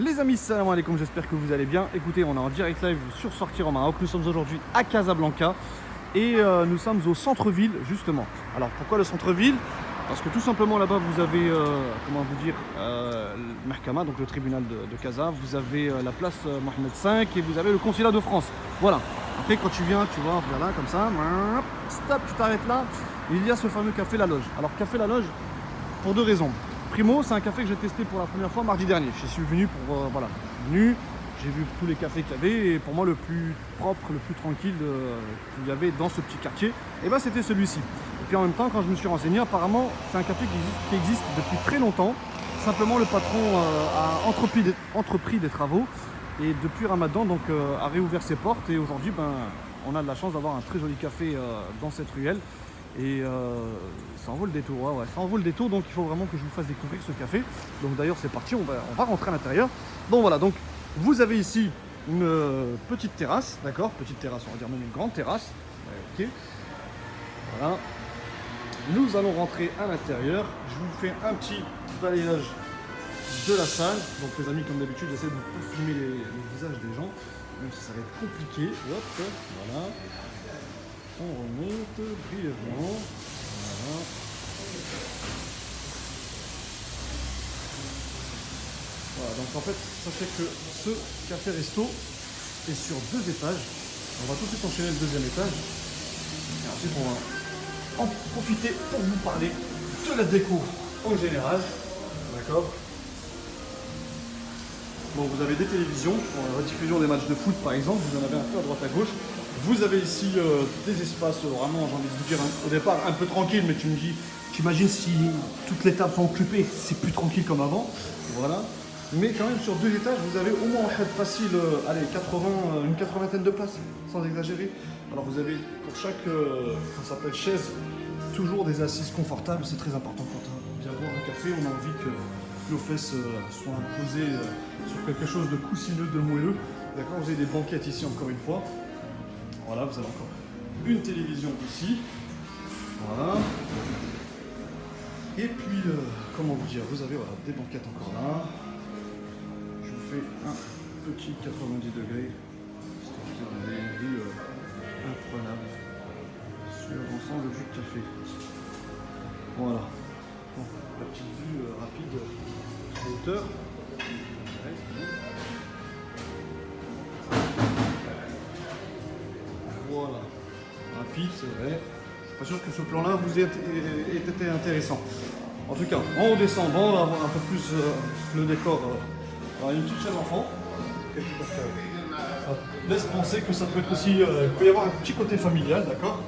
Les amis, salam alaikum, j'espère que vous allez bien. Écoutez, on est en direct live sur Sortir au Maroc. Nous sommes aujourd'hui à Casablanca et nous sommes au centre-ville justement. Alors pourquoi le centre-ville? Parce que tout simplement là-bas vous avez, comment vous dire, le Mahkama, donc le tribunal de Casa. Vous avez la place Mohamed V et vous avez le consulat de France. Voilà. Après quand tu viens, tu vois, voilà comme ça, stop, tu t'arrêtes là. Il y a ce fameux café La Loge. Alors café La Loge, pour deux raisons. Primo, c'est un café que j'ai testé pour la première fois mardi dernier. Je suis venu pour, voilà, j'ai vu tous les cafés qu'il y avait et pour moi le plus propre, le plus tranquille qu'il y avait dans ce petit quartier, et ben c'était celui-ci. Et puis en même temps, quand je me suis renseigné, apparemment c'est un café qui existe depuis très longtemps. Simplement le patron a entrepris des travaux et depuis Ramadan donc a réouvert ses portes et aujourd'hui ben, on a de la chance d'avoir un très joli café dans cette ruelle. Et ça en vaut le détour, ouais, ça en vaut le détour, donc il faut vraiment que je vous fasse découvrir ce café. Donc d'ailleurs c'est parti, on va rentrer à l'intérieur. Bon voilà, donc vous avez ici une petite terrasse, d'accord, petite terrasse, on va dire même une grande terrasse, ok. Voilà, nous allons rentrer à l'intérieur. Je vous fais un petit balayage de la salle. Donc les amis, comme d'habitude, j'essaie de ne pas filmer les visages des gens, même si ça va être compliqué. Hop, voilà. On remonte brièvement. Voilà. Voilà, donc en fait, sachez que ce café resto est sur 2 étages. On va tout de suite enchaîner le 2e étage. Et ensuite, on va en profiter pour vous parler de la déco en général. D'accord. Bon, vous avez des télévisions pour la rediffusion des matchs de foot par exemple. Vous en avez un peu à droite à gauche. Vous avez ici des espaces vraiment, j'ai envie de vous dire, au départ un peu tranquille, mais tu me dis, tu imagines si toutes les tables sont occupées, c'est plus tranquille comme avant. Voilà. Mais quand même sur 2 étages, vous avez au moins en fait facile, allez, une 80aine de places, sans exagérer. Alors vous avez pour chaque, ça s'appelle chaise, toujours des assises confortables, c'est très important quand on vient boire un café, on a envie que nos fesses soient posées sur quelque chose de coussineux, de moelleux. D'accord, vous avez des banquettes ici encore une fois. Voilà, vous avez encore une télévision ici. Voilà. Et puis, comment vous dire, vous avez voilà, des banquettes encore là. Je vous fais un petit 90 degrés. Histoire que vous avez une vue imprenable sur l'ensemble du café. Voilà. Bon, la petite vue rapide à hauteur. Voilà, rapide, c'est vrai. Pas sûr que ce plan-là vous ait été intéressant. En tout cas, en descendant, on va voir un peu plus le décor. Alors, une petite chaise enfant. Ça laisse penser que ça peut être aussi, il peut y avoir un petit côté familial, d'accord.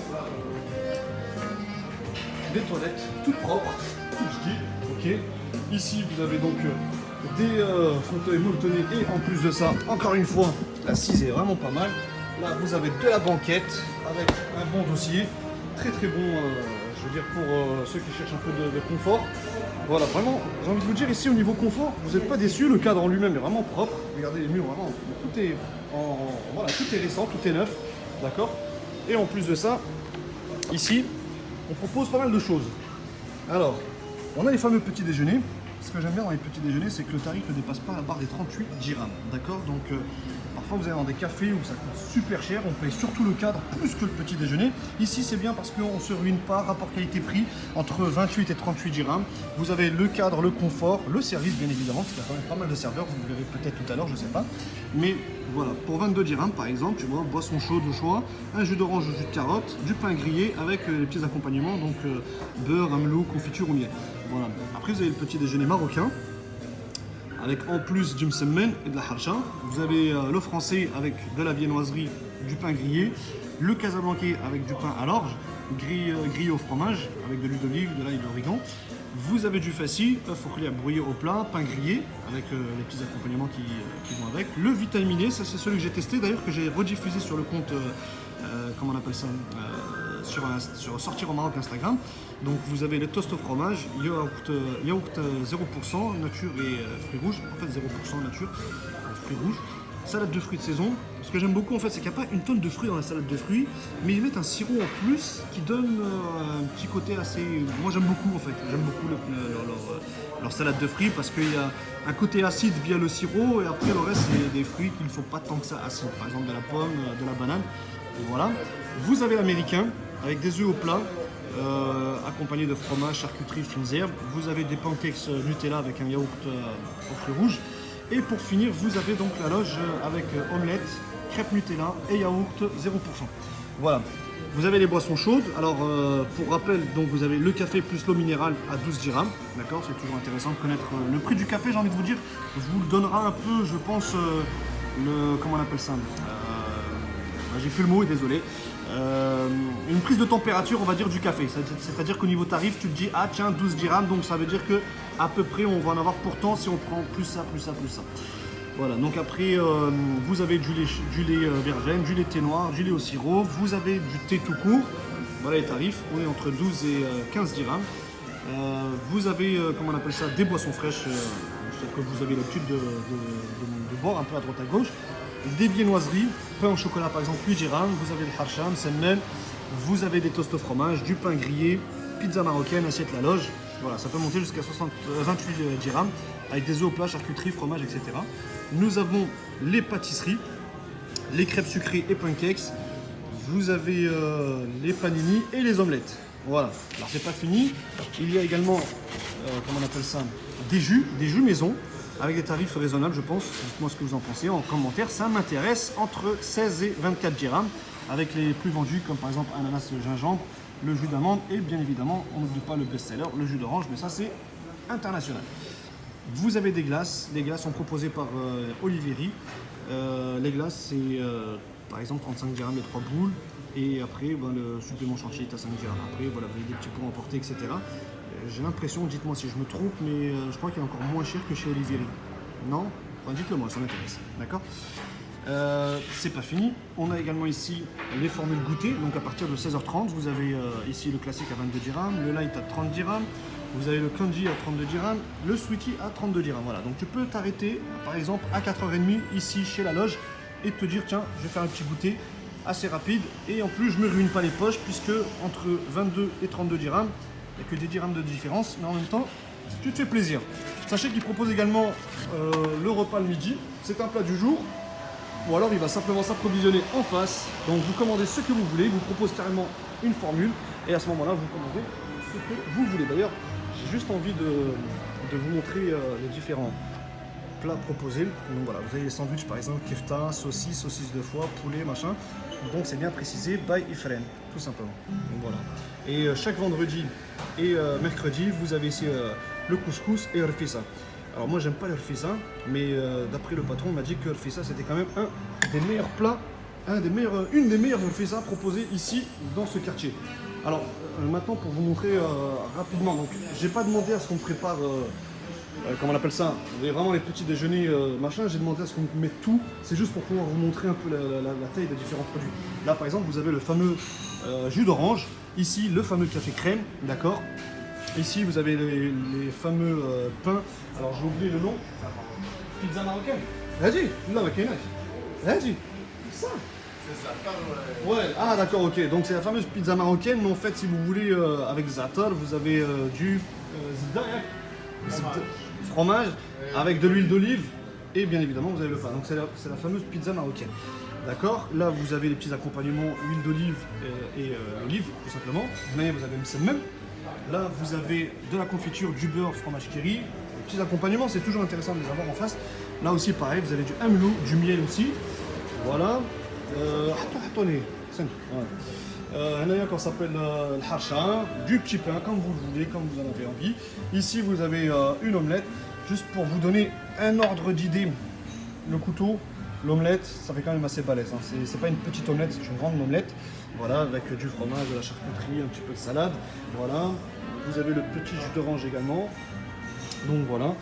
Des toilettes toutes propres, je dis, ok. Ici, vous avez donc des fauteuils molletonnés et en plus de ça, encore une fois, l'assise est vraiment pas mal. Là, vous avez de la banquette avec un bon dossier, très très bon, je veux dire, pour ceux qui cherchent un peu de confort. Voilà, vraiment, j'ai envie de vous dire, ici au niveau confort, vous n'êtes pas déçus, le cadre en lui-même est vraiment propre. Regardez les murs, vraiment, voilà, tout est récent, tout est neuf, d'accord. Et en plus de ça, ici, on propose pas mal de choses. Alors, on a les fameux petits déjeuners. Ce que j'aime bien dans les petits déjeuners, c'est que le tarif ne dépasse pas la barre des 38 dirhams, d'accord. Donc, parfois vous allez dans des cafés où ça coûte super cher, on paye surtout le cadre plus que le petit déjeuner. Ici, c'est bien parce qu'on ne se ruine pas, rapport qualité-prix, entre 28 et 38 dirhams. Vous avez le cadre, le confort, le service, bien évidemment, parce qu'il y a quand même pas mal de serveurs, vous le verrez peut-être tout à l'heure, je ne sais pas. Mais voilà, pour 22 dirhams, par exemple, tu vois, boisson chaude au choix, un jus d'orange, jus de carotte, du pain grillé avec les petits accompagnements, donc beurre, amelou, confiture ou miel. Voilà. Après, vous avez le petit déjeuner marocain, avec en plus du msemen et de la harcha. Vous avez le français avec de la viennoiserie, du pain grillé, le casablancais avec du pain à l'orge, grillé au fromage, avec de l'huile d'olive, de l'ail et de l'origan. Vous avez du fassi, œuf au clair brouillé au plat, pain grillé, avec les petits accompagnements qui vont avec. Le vitaminé, ça c'est celui que j'ai testé, d'ailleurs que j'ai rediffusé sur le compte, comment on appelle ça, sur Sortir au Maroc Instagram. Donc vous avez les toasts au fromage, yaourt 0% nature et fruits rouges, en fait 0% nature, fruits rouges. salade de fruits de saison. Ce que j'aime beaucoup en fait, c'est qu'il n'y a pas une tonne de fruits dans la salade de fruits, mais ils mettent un sirop en plus qui donne un petit côté assez... Moi j'aime beaucoup en fait, j'aime beaucoup leur salade de fruits parce qu'il y a un côté acide via le sirop et après le reste c'est des fruits qui ne sont pas tant que ça acides. Par exemple de la pomme, de la banane, et voilà. Vous avez l'américain avec des œufs au plat, accompagné de fromage, charcuterie, fines herbes. Vous avez des pancakes Nutella avec un yaourt aux fruits rouges. Et pour finir, vous avez donc la loge avec omelette, crêpes Nutella et yaourt 0%. Voilà. Vous avez les boissons chaudes. Alors, pour rappel, donc vous avez le café plus l'eau minérale à 12 dirhams. D'accord, c'est toujours intéressant de connaître le prix du café. J'ai envie de vous dire, vous le donnera un peu, je pense, comment on appelle ça j'ai plus le mot, désolé. Une prise de température, on va dire, du café. C'est-à-dire qu'au niveau tarif, tu te dis, ah tiens, 12 dirhams, donc ça veut dire que à peu près, on va en avoir pourtant si on prend plus ça, plus ça, plus ça. Voilà, donc après, vous avez du lait verveine, du lait thé noir, du lait au sirop, vous avez du thé tout court. Voilà les tarifs, on est entre 12 et 15 dirhams. Vous avez, comment on appelle ça, des boissons fraîches, que vous avez l'habitude de boire un peu à droite à gauche. Des viennoiseries, pain au chocolat par exemple 8 dirhams, vous avez le harcham, semmel, vous avez des toasts au fromage, du pain grillé, pizza marocaine, assiette la loge. Voilà, ça peut monter jusqu'à 28 dirhams avec des œufs au plat, charcuterie, fromage, etc. Nous avons les pâtisseries, les crêpes sucrées et pancakes. Vous avez les panini et les omelettes. Voilà, alors c'est pas fini. Il y a également, comment on appelle ça, des jus maison. Avec des tarifs raisonnables, je pense. Dites-moi ce que vous en pensez en commentaire. Ça m'intéresse, entre 16 et 24 dirhams, avec les plus vendus, comme par exemple ananas gingembre, le jus d'amande et bien évidemment, on n'oublie pas le best-seller, le jus d'orange, mais ça c'est international. Vous avez des glaces. Les glaces sont proposées par Olivieri. Les glaces, c'est par exemple 35 dirhams les 3 boules. Et après, ben, le supplément chantier est à 5 dirhams. Après, voilà, vous avez des petits pots emportés, etc. J'ai l'impression, dites-moi si je me trompe, mais je crois qu'il est encore moins cher que chez Olivieri. Non? Enfin, dites-le moi, ça m'intéresse. D'accord? C'est pas fini. On a également ici les formules goûtées. Donc à partir de 16h30, vous avez ici le classique à 22 dirhams, le light à 30 dirhams, vous avez le kanji à 32 dirhams, le sweetie à 32 dirhams. Voilà, donc tu peux t'arrêter par exemple à 4h30 ici chez la loge et te dire tiens, je vais faire un petit goûter assez rapide et en plus je me ruine pas les poches puisque entre 22 et 32 dirhams, il n'y a que des dirhams de différence, mais en même temps, tu te fais plaisir. Sachez qu'il propose également le repas le midi, c'est un plat du jour, ou alors il va simplement s'approvisionner en face. Donc vous commandez ce que vous voulez, il vous propose carrément une formule, et à ce moment-là, vous commandez ce que vous voulez. D'ailleurs, j'ai juste envie de vous montrer les différents plats proposés. Donc voilà, vous avez les sandwichs par exemple, kefta, saucisse de foie, poulet, machin. Donc c'est bien précisé, by Ifren, tout simplement. Donc voilà. Et chaque vendredi et mercredi, vous avez ici le couscous et le rfissa. Alors moi j'aime pas le rfissa, mais d'après le patron, on m'a dit que le rfissa c'était quand même un des meilleurs plats, une des meilleures rfissa proposées ici dans ce quartier. Alors maintenant pour vous montrer rapidement, donc j'ai pas demandé à ce qu'on prépare, comment on appelle ça, vraiment les petits déjeuners machin, j'ai demandé à ce qu'on mette tout, c'est juste pour pouvoir vous montrer un peu la taille des différents produits. Là par exemple vous avez le fameux jus d'orange, ici le fameux café crème, d'accord. Ici, vous avez les fameux pains. Alors, j'ai oublié le nom. Pizza marocaine. Vas-y, là, vas-y. Ça. C'est ça, ouais, ah d'accord, ok. Donc, c'est la fameuse pizza marocaine, mais en fait, si vous voulez, avec za'atar, vous avez du fromage, avec de l'huile d'olive, et bien évidemment, vous avez le pain. Donc, c'est la fameuse pizza marocaine. D'accord. Là, vous avez les petits accompagnements, huile d'olive et olive, tout simplement. Mais vous avez le même. Là, vous avez de la confiture, du beurre, fromage kéri. Les petits accompagnements, c'est toujours intéressant de les avoir en face. Là aussi, pareil, vous avez du hamlou, du miel aussi. Voilà. Quand ça s'appelle le harcha, du petit pain, comme vous le voulez, comme vous en avez envie. Ici, vous avez une omelette. Juste pour vous donner un ordre d'idée, le couteau, l'omelette, ça fait quand même assez balèze. Hein. C'est pas une petite omelette, c'est une grande omelette. Voilà, avec du fromage, de la charcuterie, un petit peu de salade. Voilà. Vous avez le petit jus d'orange également. Donc voilà.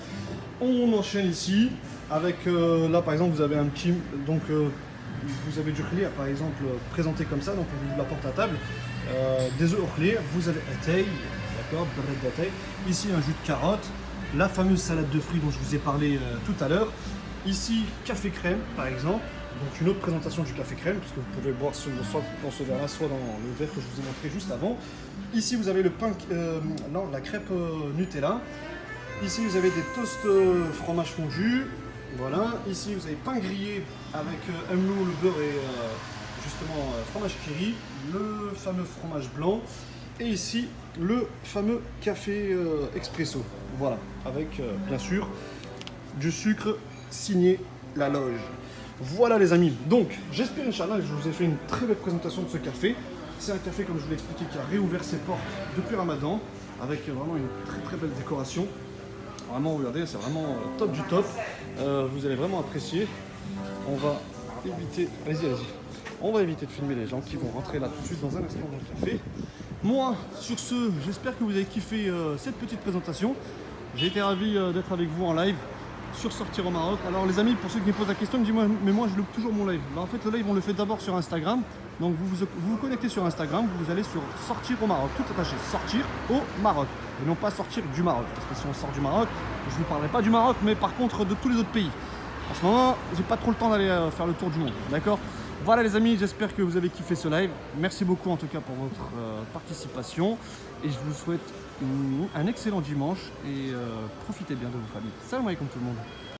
On enchaîne ici avec là par exemple vous avez un petit donc vous avez du khlir par exemple présenté comme ça, donc on vous l'apporte à table. Des œufs au khlir, vous avez atay, d'accord, ici un jus de carotte, la fameuse salade de fruits dont je vous ai parlé tout à l'heure. Ici, café crème, par exemple. Donc une autre présentation du café crème, puisque vous pouvez boire soit dans ce verre-là, soit dans le verre que je vous ai montré juste avant. Ici, vous avez le pain, non, la crêpe Nutella. Ici, vous avez des toasts fromage fondu. Voilà. Ici, vous avez pain grillé avec MLO, le beurre et justement fromage curry, le fameux fromage blanc. Et ici, le fameux café expresso. Voilà, avec bien sûr du sucre signé La Loge. Voilà les amis, donc j'espère Inch'Allah que je vous ai fait une très belle présentation de ce café. C'est un café, comme je vous l'ai expliqué, qui a réouvert ses portes depuis Ramadan, avec vraiment une très belle décoration. Vraiment, regardez, c'est vraiment top du top. Vous allez vraiment apprécier. On va éviter, allez-y. On va éviter de filmer les gens qui vont rentrer là tout de suite dans un instant dans le café. Moi, sur ce, j'espère que vous avez kiffé cette petite présentation. J'ai été ravi d'être avec vous en live sur Sortir au Maroc. Alors les amis, pour ceux qui me posent la question, ils me disent mais moi je loupe toujours mon live. En fait le live on le fait d'abord sur Instagram. Donc vous vous connectez sur Instagram, vous allez sur Sortir au Maroc, tout attaché, Sortir au Maroc. Et non pas sortir du Maroc. Parce que si on sort du Maroc, je ne vous parlerai pas du Maroc, mais par contre de tous les autres pays. En ce moment, j'ai pas trop le temps d'aller faire le tour du monde. D'accord? Voilà les amis, j'espère que vous avez kiffé ce live. Merci beaucoup en tout cas pour votre participation. Et je vous souhaite un excellent dimanche et profitez bien de vos familles. Salam alaikum tout le monde.